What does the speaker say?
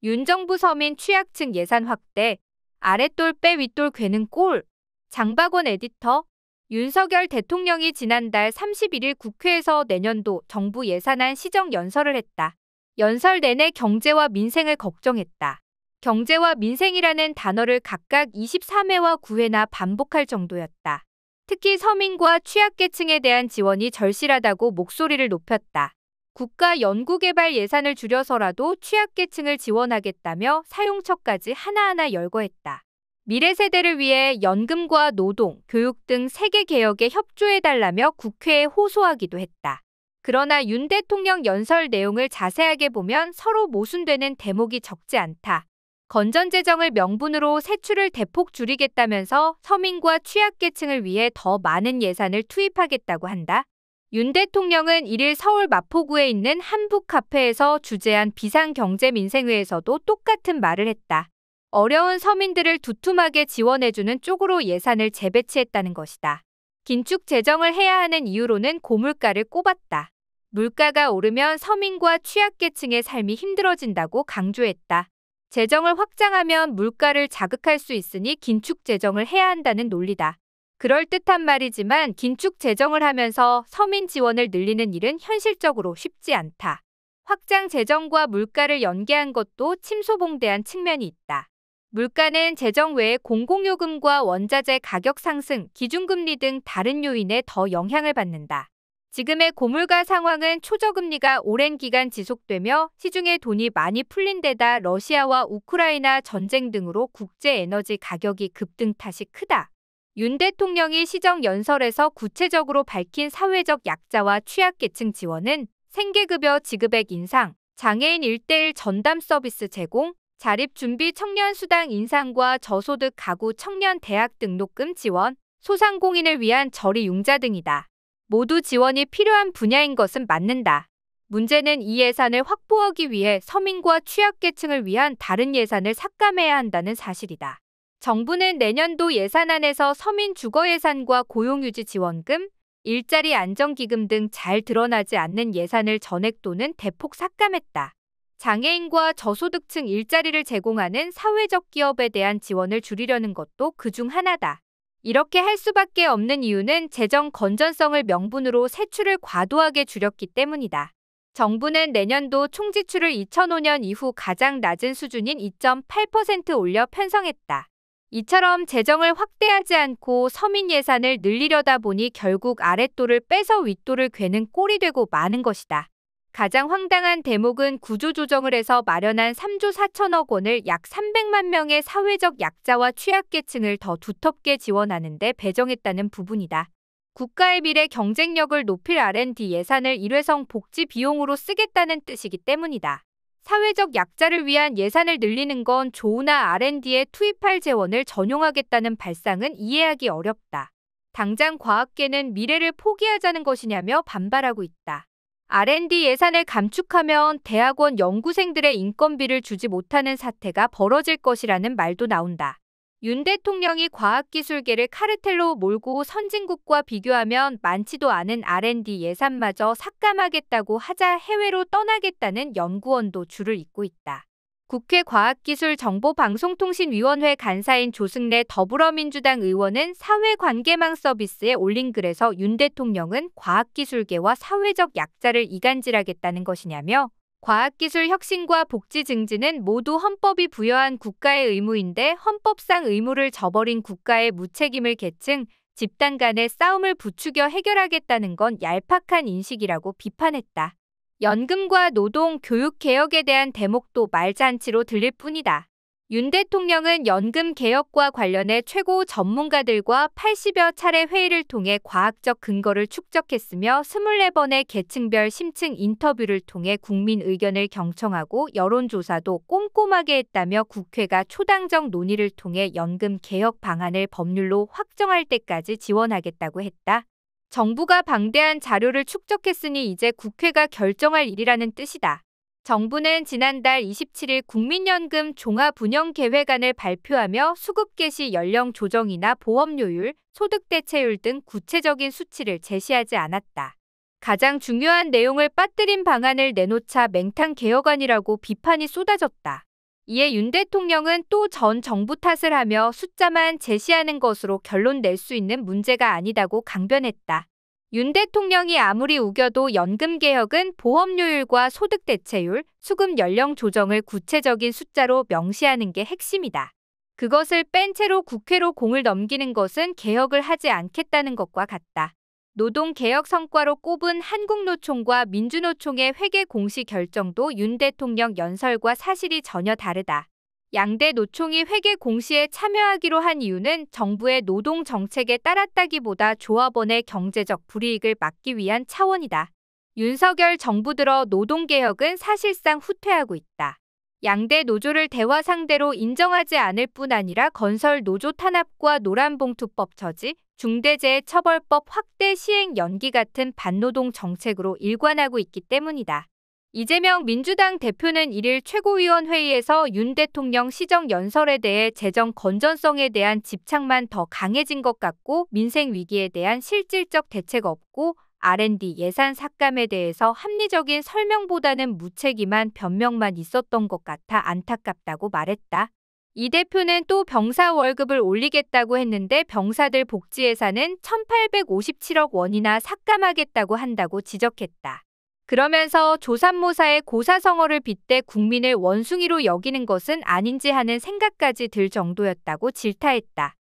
윤 정부 서민 취약층 예산 확대, 아랫돌 빼 윗돌 괴는 꼴. 장박원 에디터. 윤석열 대통령이 지난달 31일 국회에서 내년도 정부 예산안 시정 연설을 했다. 연설 내내 경제와 민생을 걱정했다. 경제와 민생이라는 단어를 각각 23회와 9회나 반복할 정도였다. 특히 서민과 취약계층에 대한 지원이 절실하다고 목소리를 높였다. 국가 연구개발 예산을 줄여서라도 취약계층을 지원하겠다며 사용처까지 하나하나 열거했다. 미래 세대를 위해 연금과 노동, 교육 등 세계 개혁에 협조해달라며 국회에 호소하기도 했다. 그러나 윤 대통령 연설 내용을 자세하게 보면 서로 모순되는 대목이 적지 않다. 건전재정을 명분으로 세출을 대폭 줄이겠다면서 서민과 취약계층을 위해 더 많은 예산을 투입하겠다고 한다. 윤 대통령은 1일 서울 마포구에 있는 한북카페에서 주재한 비상경제민생회에서도 똑같은 말을 했다. 어려운 서민들을 두툼하게 지원해주는 쪽으로 예산을 재배치했다는 것이다. 긴축 재정을 해야 하는 이유로는 고물가를 꼽았다. 물가가 오르면 서민과 취약계층의 삶이 힘들어진다고 강조했다. 재정을 확장하면 물가를 자극할 수 있으니 긴축 재정을 해야 한다는 논리다. 그럴듯한 말이지만 긴축 재정을 하면서 서민 지원을 늘리는 일은 현실적으로 쉽지 않다. 확장 재정과 물가를 연계한 것도 침소봉대한 측면이 있다. 물가는 재정 외에 공공요금과 원자재 가격 상승, 기준금리 등 다른 요인에 더 영향을 받는다. 지금의 고물가 상황은 초저금리가 오랜 기간 지속되며 시중에 돈이 많이 풀린 데다 러시아와 우크라이나 전쟁 등으로 국제 에너지 가격이 급등 탓이 크다. 윤 대통령이 시정 연설에서 구체적으로 밝힌 사회적 약자와 취약계층 지원은 생계급여 지급액 인상, 장애인 1:1 전담 서비스 제공, 자립준비 청년 수당 인상과 저소득 가구 청년 대학 등록금 지원, 소상공인을 위한 저리융자 등이다. 모두 지원이 필요한 분야인 것은 맞는다. 문제는 이 예산을 확보하기 위해 서민과 취약계층을 위한 다른 예산을 삭감해야 한다는 사실이다. 정부는 내년도 예산안에서 서민 주거예산과 고용유지 지원금, 일자리 안정기금 등 잘 드러나지 않는 예산을 전액 또는 대폭 삭감했다. 장애인과 저소득층 일자리를 제공하는 사회적 기업에 대한 지원을 줄이려는 것도 그중 하나다. 이렇게 할 수밖에 없는 이유는 재정 건전성을 명분으로 세출을 과도하게 줄였기 때문이다. 정부는 내년도 총지출을 2005년 이후 가장 낮은 수준인 2.8% 올려 편성했다. 이처럼 재정을 확대하지 않고 서민 예산을 늘리려다 보니 결국 아랫돌을 빼서 윗돌을 괴는 꼴이 되고 마는 것이다. 가장 황당한 대목은 구조조정을 해서 마련한 3조 4천억 원을 약 300만 명의 사회적 약자와 취약계층을 더 두텁게 지원하는 데 배정했다는 부분이다. 국가의 미래 경쟁력을 높일 R&D 예산을 일회성 복지 비용으로 쓰겠다는 뜻이기 때문이다. 사회적 약자를 위한 예산을 늘리는 건 조우나 R&D에 투입할 재원을 전용하겠다는 발상은 이해하기 어렵다. 당장 과학계는 미래를 포기하자는 것이냐며 반발하고 있다. R&D 예산을 감축하면 대학원 연구생들의 인건비를 주지 못하는 사태가 벌어질 것이라는 말도 나온다. 윤 대통령이 과학기술계를 카르텔로 몰고 선진국과 비교하면 많지도 않은 R&D 예산마저 삭감하겠다고 하자 해외로 떠나겠다는 연구원도 줄을 잇고 있다. 국회 과학기술정보방송통신위원회 간사인 조승래 더불어민주당 의원은 사회관계망 서비스에 올린 글에서 윤 대통령은 과학기술계와 사회적 약자를 이간질하겠다는 것이냐며 과학기술 혁신과 복지 증진은 모두 헌법이 부여한 국가의 의무인데 헌법상 의무를 저버린 국가의 무책임을 계층, 집단 간의 싸움을 부추겨 해결하겠다는 건 얄팍한 인식이라고 비판했다. 연금과 노동, 교육 개혁에 대한 대목도 말잔치로 들릴 뿐이다. 윤 대통령은 연금 개혁과 관련해 최고 전문가들과 80여 차례 회의를 통해 과학적 근거를 축적했으며 24번의 계층별 심층 인터뷰를 통해 국민 의견을 경청하고 여론조사도 꼼꼼하게 했다며 국회가 초당적 논의를 통해 연금 개혁 방안을 법률로 확정할 때까지 지원하겠다고 했다. 정부가 방대한 자료를 축적했으니 이제 국회가 결정할 일이라는 뜻이다. 정부는 지난달 27일 국민연금 종합운영계획안을 발표하며 수급 개시 연령 조정이나 보험료율, 소득대체율 등 구체적인 수치를 제시하지 않았다. 가장 중요한 내용을 빠뜨린 방안을 내놓자 맹탕 개혁안이라고 비판이 쏟아졌다. 이에 윤 대통령은 또 전 정부 탓을 하며 숫자만 제시하는 것으로 결론 낼 수 있는 문제가 아니다고 강변했다. 윤 대통령이 아무리 우겨도 연금개혁은 보험료율과 소득대체율, 수급 연령 조정을 구체적인 숫자로 명시하는 게 핵심이다. 그것을 뺀 채로 국회로 공을 넘기는 것은 개혁을 하지 않겠다는 것과 같다. 노동개혁 성과로 꼽은 한국노총과 민주노총의 회계 공시 결정도 윤 대통령 연설과 사실이 전혀 다르다. 양대 노총이 회계 공시에 참여하기로 한 이유는 정부의 노동 정책에 따랐다기보다 조합원의 경제적 불이익을 막기 위한 차원이다. 윤석열 정부 들어 노동개혁은 사실상 후퇴하고 있다. 양대 노조를 대화 상대로 인정하지 않을 뿐 아니라 건설 노조 탄압과 노란봉투법 저지, 중대재해처벌법 확대 시행 연기 같은 반노동 정책으로 일관하고 있기 때문이다. 이재명 민주당 대표는 1일 최고위원회의에서 윤 대통령 시정연설에 대해 재정 건전성에 대한 집착만 더 강해진 것 같고 민생 위기에 대한 실질적 대책 없고 R&D 예산 삭감에 대해서 합리적인 설명보다는 무책임한 변명만 있었던 것 같아 안타깝다고 말했다. 이 대표는 또 병사 월급을 올리겠다고 했는데 병사들 복지 예산은 1,857억 원이나 삭감하겠다고 한다고 지적했다. 그러면서 조삼모사의 고사성어를 빗대 국민을 원숭이로 여기는 것은 아닌지 하는 생각까지 들 정도였다고 질타했다.